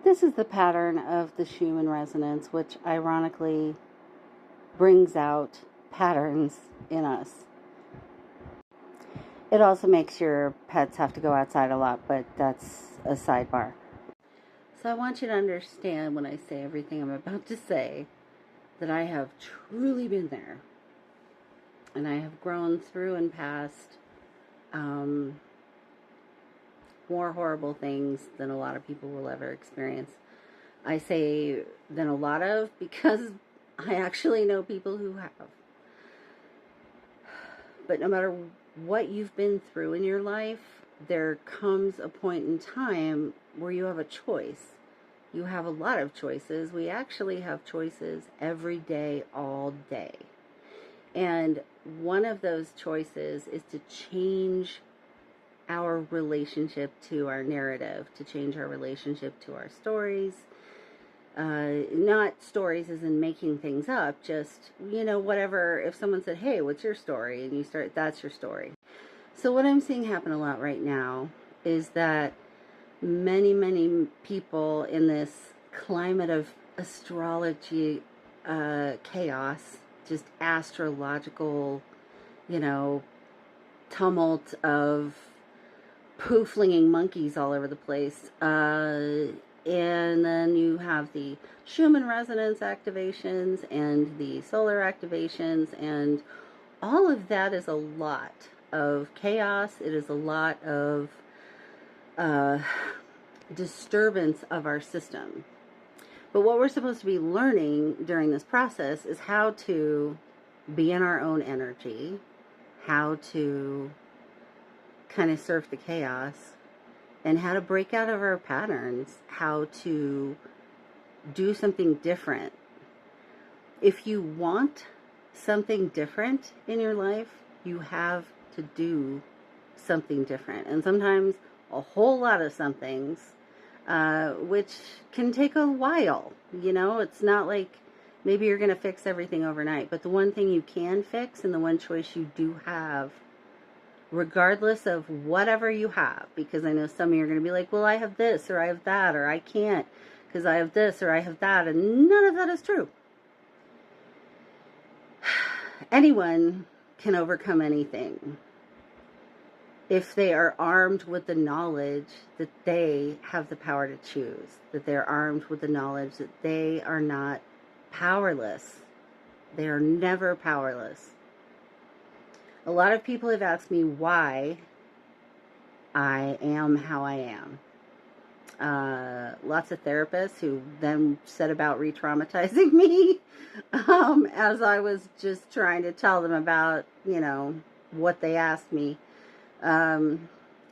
This is the pattern of the Schumann resonance, which ironically brings out patterns in us. It also makes your pets have to go outside a lot, but that's a sidebar. So I want you to understand when I say everything I'm about to say that I have truly been there. And I have grown through and past more horrible things than a lot of people will ever experience. I say than a lot of because I actually know people who have. But no matter what you've been through in your life, there comes a point in time where you have a choice. You have a lot of choices. We actually have choices every day, all day. And one of those choices is to change our relationship to our narrative, to change our relationship to our stories. Not stories as in making things up, just, whatever. If someone said, hey, what's your story? And you start, that's your story. So what I'm seeing happen a lot right now is that many, many people in this climate of astrology chaos, just astrological, tumult of poo-flinging monkeys all over the place. And then you have the Schumann resonance activations and the solar activations, and all of that is a lot of chaos. It is a lot of disturbance of our system. But what we're supposed to be learning during this process is how to be in our own energy, how to kind of surf the chaos, and how to break out of our patterns, how to do something different. If you want something different in your life, you have to do something different. And sometimes a whole lot of some things, which can take a while. It's not like maybe you're going to fix everything overnight. But the one thing you can fix and the one choice you do have, regardless of whatever you have, because I know some of you are going to be like, well, I have this, or I have that, or I can't because I have this, or I have that, and none of that is true. Anyone can overcome anything if they are armed with the knowledge that they have the power to choose, that they're armed with the knowledge that they are not powerless. They are never powerless. A lot of people have asked me why I am how I am. Lots of therapists who then set about re-traumatizing me as I was just trying to tell them about, what they asked me. Would,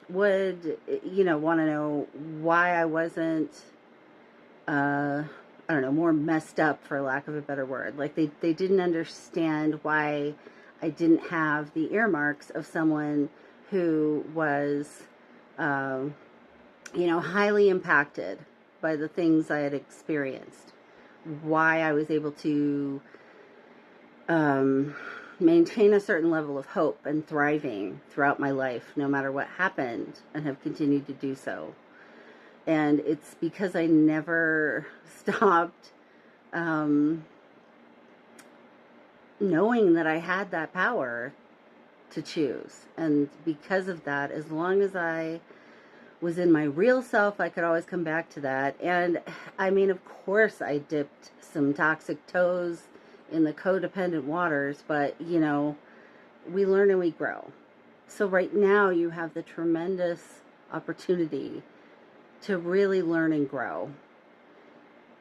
want to know why I wasn't, more messed up, for lack of a better word. Like they didn't understand why I didn't have the earmarks of someone who was, highly impacted by the things I had experienced. Why I was able to maintain a certain level of hope and thriving throughout my life, no matter what happened, and have continued to do so. And it's because I never stopped knowing that I had that power to choose. And because of that, as long as I was in my real self, I could always come back to that. And I mean, of course, I dipped some toxic toes in the codependent waters, but we learn and we grow. So right now you have the tremendous opportunity to really learn and grow.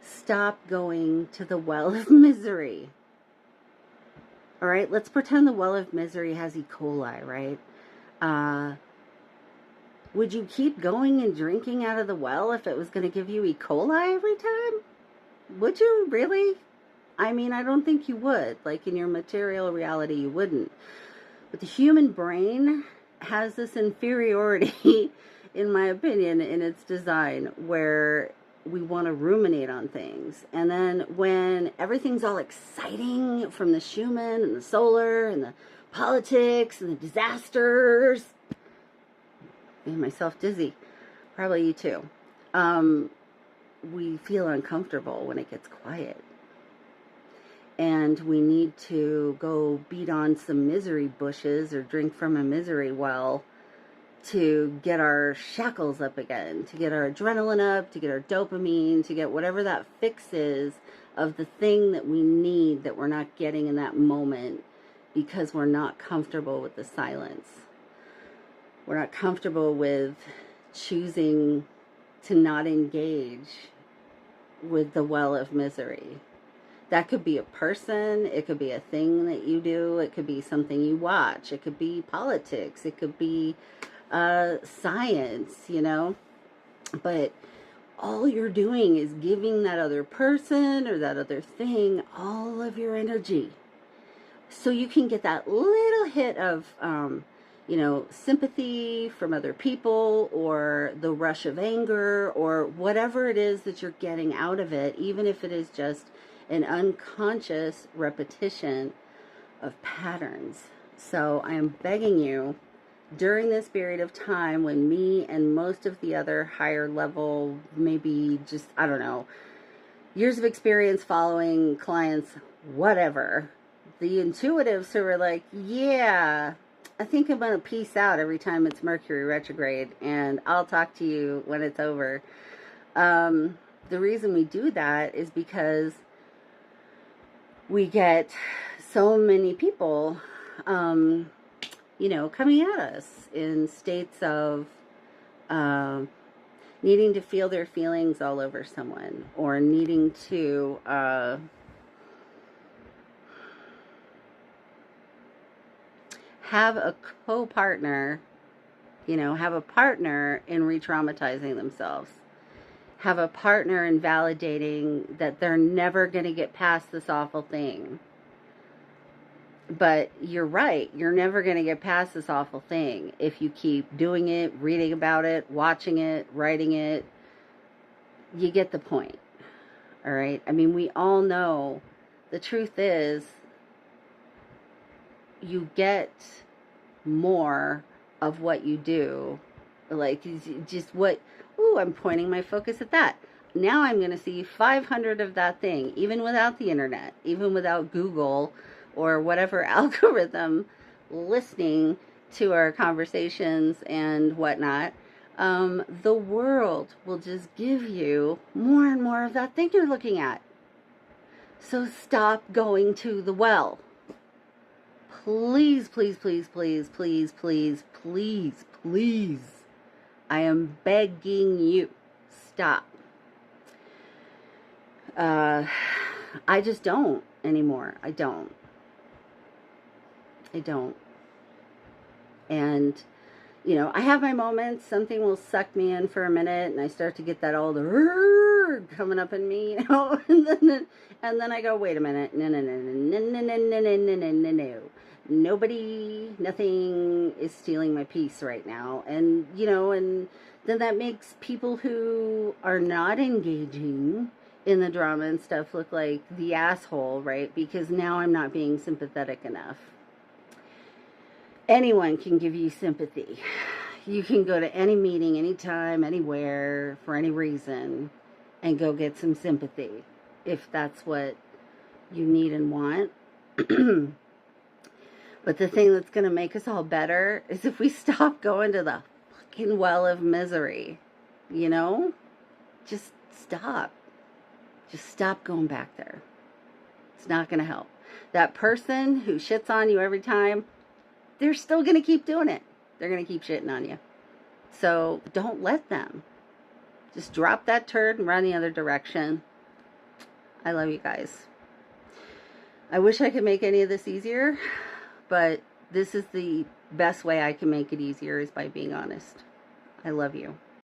Stop going to the well of misery. All right, let's pretend the well of misery has E. coli, right? Would you keep going and drinking out of the well if it was going to give you E. coli every time? Would you really? I mean, I don't think you would. Like in your material reality, you wouldn't. But the human brain has this inferiority, in my opinion, in its design, where we want to ruminate on things. And then when everything's all exciting from the Schumann and the solar and the politics and the disasters, made myself dizzy. Probably you too. we feel uncomfortable when it gets quiet. And we need to go beat on some misery bushes or drink from a misery well to get our shackles up again, to get our adrenaline up, to get our dopamine, to get whatever that fix is of the thing that we need that we're not getting in that moment because we're not comfortable with the silence. We're not comfortable with choosing to not engage with the well of misery. That could be a person, it could be a thing that you do, it could be something you watch, it could be politics, it could be science, you know, but all you're doing is giving that other person or that other thing all of your energy. So you can get that little hit of, you know, sympathy from other people, or the rush of anger, or whatever it is that you're getting out of it, even if it is just an unconscious repetition of patterns. So I am begging you, during this period of time when me and most of the other higher level, maybe just, I don't know, years of experience following clients, whatever, the intuitives who are like, yeah, I think I'm going to peace out every time it's Mercury retrograde, and I'll talk to you when it's over. The reason we do that is because we get so many people, you know, coming at us in states of needing to feel their feelings all over someone, or needing to have a co-partner, you know, have a partner in re-traumatizing themselves. Have a partner in validating that they're never going to get past this awful thing. But you're right, you're never going to get past this awful thing if you keep doing it, reading about it, watching it, writing it. You get the point. All right? I mean, we all know the truth is you get more of what you do. Like, just what, ooh, I'm pointing my focus at that. Now I'm going to see 500 of that thing, even without the internet, even without Google or whatever algorithm listening to our conversations and whatnot. The world will just give you more and more of that thing you're looking at. So stop going to the well. Please, please, please, please, please, please, please, please. I am begging you, stop. I just don't anymore. I don't. And, you know, I have my moments. Something will suck me in for a minute, and I start to get that all the coming up in me, you know, and then I go, wait a minute, no. Nobody, nothing is stealing my peace right now. And, you know, and then that makes people who are not engaging in the drama and stuff look like the asshole, right? Because now I'm not being sympathetic enough. Anyone can give you sympathy. You can go to any meeting, anytime, anywhere, for any reason, and go get some sympathy, if that's what you need and want. But the thing that's going to make us all better is if we stop going to the fucking well of misery. You know? Just stop. Just stop going back there. It's not going to help. That person who shits on you every time, they're still going to keep doing it. They're going to keep shitting on you. So don't let them. Just drop that turd and run the other direction. I love you guys. I wish I could make any of this easier, but this is the best way I can make it easier, is by being honest. I love you.